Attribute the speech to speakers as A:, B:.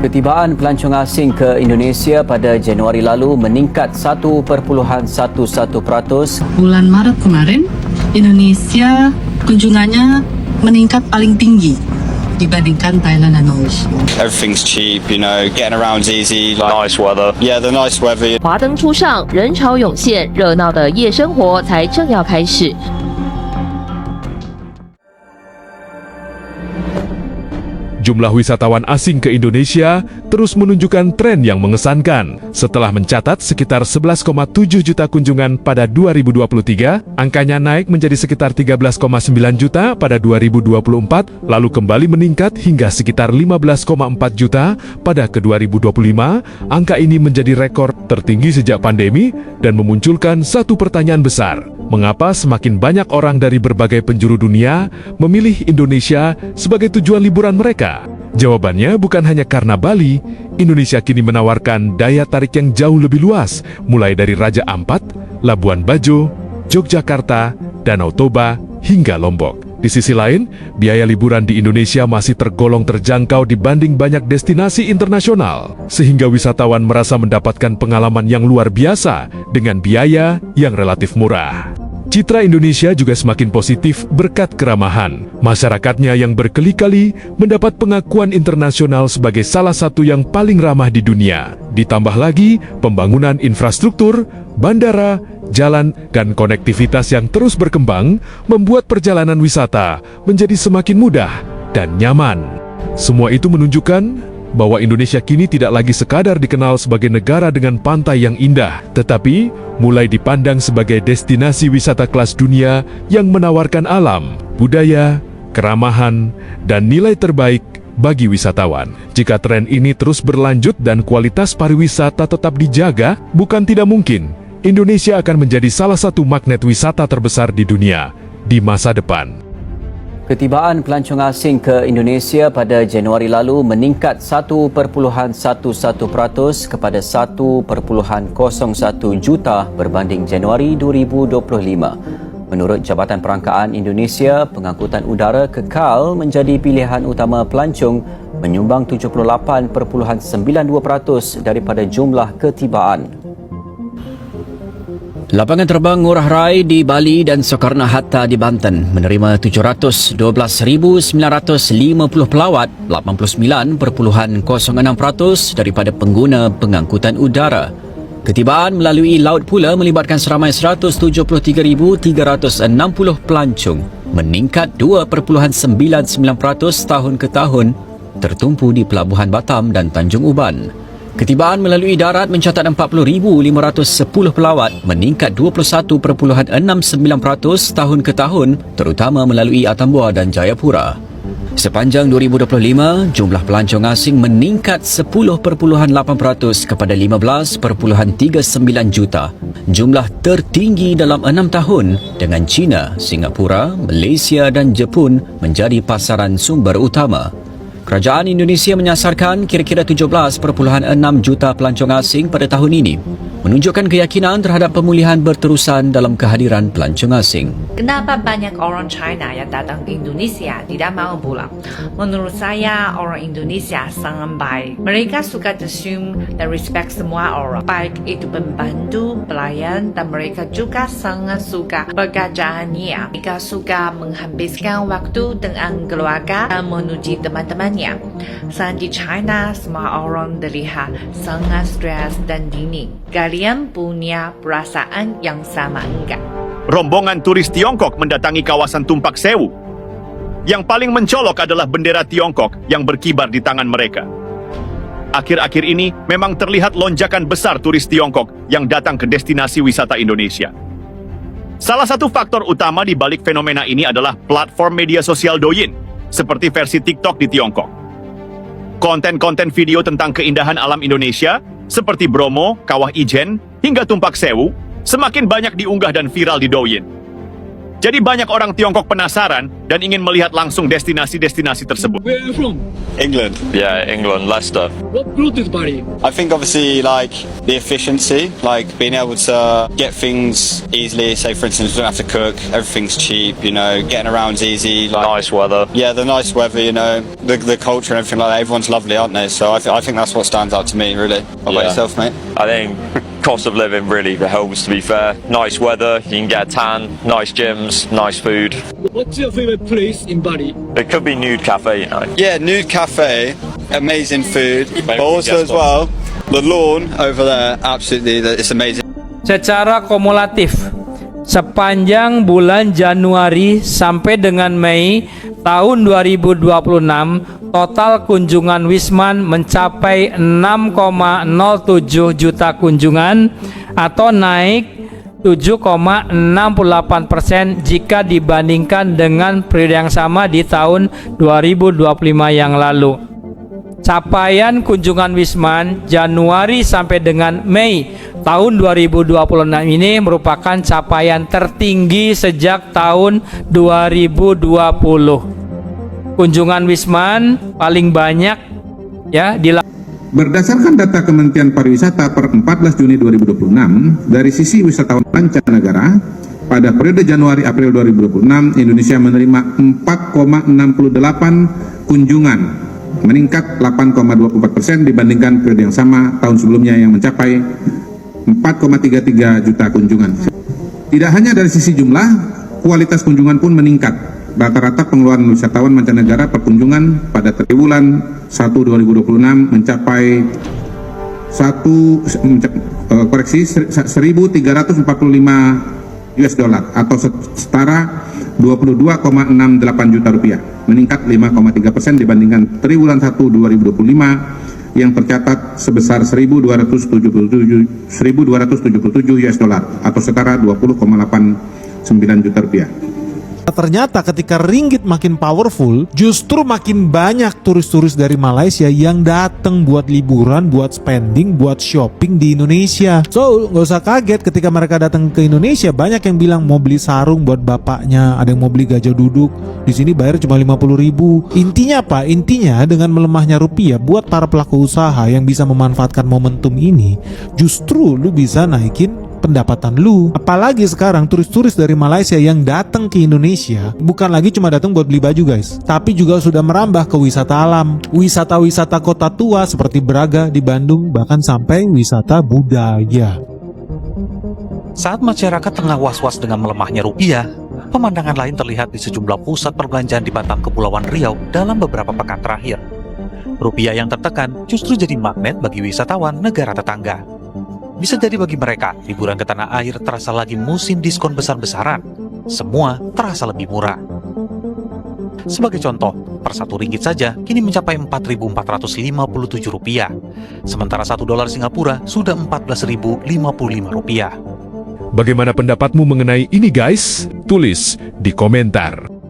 A: Ketibaan pelancong asing ke Indonesia pada Januari lalu meningkat 1.11%.
B: Bulan Maret kemarin, Indonesia kunjungannya meningkat paling tinggi dibandingkan Thailand dan Malaysia.
C: Everything's cheap, getting around's easy. Nice weather. Yeah, the nice weather.
D: 华灯初上，人潮涌现，热闹的夜生活才正要开始。
E: Jumlah wisatawan asing ke Indonesia terus menunjukkan tren yang mengesankan. Setelah mencatat sekitar 11,7 juta kunjungan pada 2023, angkanya naik menjadi sekitar 13,9 juta pada 2024, lalu kembali meningkat hingga sekitar 15,4 juta pada ke 2025. Angka ini menjadi rekor tertinggi sejak pandemi dan memunculkan satu pertanyaan besar. Mengapa semakin banyak orang dari berbagai penjuru dunia memilih Indonesia sebagai tujuan liburan mereka? Jawabannya bukan hanya karena Bali. Indonesia kini menawarkan daya tarik yang jauh lebih luas, mulai dari Raja Ampat, Labuan Bajo, Yogyakarta, Danau Toba, hingga Lombok. Di sisi lain, biaya liburan di Indonesia masih tergolong terjangkau dibanding banyak destinasi internasional, sehingga wisatawan merasa mendapatkan pengalaman yang luar biasa dengan biaya yang relatif murah. Citra Indonesia juga semakin positif berkat keramahan. Masyarakatnya yang berkali-kali mendapat pengakuan internasional sebagai salah satu yang paling ramah di dunia. Ditambah lagi pembangunan infrastruktur, bandara, jalan, dan konektivitas yang terus berkembang membuat perjalanan wisata menjadi semakin mudah dan nyaman. Semua itu menunjukkan bahwa Indonesia kini tidak lagi sekadar dikenal sebagai negara dengan pantai yang indah, tetapi mulai dipandang sebagai destinasi wisata kelas dunia yang menawarkan alam, budaya, keramahan, dan nilai terbaik bagi wisatawan. Jika tren ini terus berlanjut dan kualitas pariwisata tetap dijaga, bukan tidak mungkin Indonesia akan menjadi salah satu magnet wisata terbesar di dunia di masa depan.
A: Ketibaan pelancong asing ke Indonesia pada Januari lalu meningkat 1.11% kepada 1.01 juta berbanding Januari 2025. Menurut Jabatan Perangkaan Indonesia, pengangkutan udara kekal menjadi pilihan utama pelancong, menyumbang 78.92% daripada jumlah ketibaan. Lapangan terbang Ngurah Rai di Bali dan Soekarno-Hatta di Banten menerima 712,950 pelawat, 89.06% daripada pengguna pengangkutan udara. Ketibaan melalui laut pula melibatkan seramai 173,360 pelancong, meningkat 2.99% tahun ke tahun, tertumpu di Pelabuhan Batam dan Tanjung Uban. Ketibaan melalui darat mencatat 40,510 pelawat, meningkat 21.69% tahun ke tahun, terutama melalui Atambua dan Jayapura. Sepanjang 2025, jumlah pelancong asing meningkat 10.8% kepada 15.39 juta. Jumlah tertinggi dalam 6 tahun, dengan China, Singapura, Malaysia dan Jepun menjadi pasaran sumber utama. Kerajaan Indonesia menyasarkan kira-kira 17.6 juta pelancong asing pada tahun ini, menunjukkan keyakinan terhadap pemulihan berterusan dalam kehadiran pelancong asing.
F: Kenapa banyak orang China yang datang ke Indonesia tidak mau pulang? Menurut saya, orang Indonesia sangat baik. Mereka suka tersenyum dan respect semua orang, baik itu pembantu, pelayan, dan mereka juga sangat suka pekerjaannya. Mereka suka menghabiskan waktu dengan keluarga dan menuju teman-temannya. Saat di China, semua orang terlihat sangat stres dan dingin. Kalian punya perasaan yang sama enggak?
G: Rombongan turis Tiongkok mendatangi kawasan Tumpak Sewu. Yang paling mencolok adalah bendera Tiongkok yang berkibar di tangan mereka. Akhir-akhir ini memang terlihat lonjakan besar turis Tiongkok yang datang ke destinasi wisata Indonesia. Salah satu faktor utama di balik fenomena ini adalah platform media sosial Douyin, seperti versi TikTok di Tiongkok. Konten-konten video tentang keindahan alam Indonesia, seperti Bromo, Kawah Ijen, hingga Tumpak Sewu, semakin banyak diunggah dan viral di Douyin. Jadi banyak orang Tiongkok penasaran dan ingin melihat langsung destinasi-destinasi tersebut.
H: Where are you from?
C: England. Yeah, England, Leicester.
H: What brought this Bali?
C: I think obviously like the efficiency, like being able to get things easily. Say for instance, you don't have to cook, everything's cheap, you know, getting around's easy. Like, nice weather. Yeah, the nice weather, you know, the culture and everything like that. Everyone's lovely, aren't they? So I think that's what stands out to me, really. What about yourself, mate?
I: I think cost of living really helps, to be fair. Nice weather, you can get a tan, nice gyms, nice food.
H: What's your favorite place in Bali?
I: It could be Nude Cafe, you know.
C: Yeah, Nude Cafe, amazing food. But also as well, the lawn over there, absolutely, it's amazing.
J: Secara kumulatif, sepanjang bulan Januari sampai dengan Mei tahun 2026, total kunjungan Wisman mencapai 6,07 juta kunjungan atau naik 7,68% jika dibandingkan dengan periode yang sama di tahun 2025 yang lalu. Capaian kunjungan Wisman Januari sampai dengan Mei tahun 2026 ini merupakan capaian tertinggi sejak tahun 2020. Kunjungan Wisman paling banyak ya
K: Berdasarkan data Kementerian Pariwisata per 14 Juni 2026, dari sisi wisatawan mancanegara, pada periode Januari-April 2026, Indonesia menerima 4,68 kunjungan, meningkat 8,24% dibandingkan periode yang sama tahun sebelumnya yang mencapai 4,33 juta kunjungan. Tidak hanya dari sisi jumlah, kualitas kunjungan pun meningkat. Rata-rata pengeluaran wisatawan mancanegara per kunjungan pada triwulan 1 2026 mencapai 1.345 US dollar atau setara 22,68 juta rupiah, meningkat 5,3% dibandingkan triwulan 1 2025 yang tercatat sebesar 1.277 US dollar atau setara 20,89 juta rupiah.
L: Ternyata ketika ringgit makin powerful, justru makin banyak turis-turis dari Malaysia yang datang buat liburan, buat spending, buat shopping di Indonesia. So, nggak usah kaget ketika mereka datang ke Indonesia, banyak yang bilang mau beli sarung buat bapaknya, ada yang mau beli gajah duduk. Di sini bayar cuma 50.000. Intinya apa? Intinya dengan melemahnya rupiah, buat para pelaku usaha yang bisa memanfaatkan momentum ini, justru lu bisa naikin pendapatan lu. Apalagi sekarang turis-turis dari Malaysia yang datang ke Indonesia bukan lagi cuma datang buat beli baju guys, tapi juga sudah merambah ke wisata alam, wisata-wisata kota tua seperti Braga di Bandung, bahkan sampai wisata budaya.
M: Saat masyarakat tengah was-was dengan melemahnya rupiah, pemandangan lain terlihat di sejumlah pusat perbelanjaan di Batam, Kepulauan Riau dalam beberapa pekan terakhir. Rupiah yang tertekan justru jadi magnet bagi wisatawan negara tetangga. Bisa jadi bagi mereka, liburan ke tanah air terasa lagi musim diskon besar-besaran. Semua terasa lebih murah. Sebagai contoh, per Rp1 saja kini mencapai Rp4.457. Sementara $1 Singapura sudah Rp14.055.
E: Bagaimana pendapatmu mengenai ini guys? Tulis di komentar.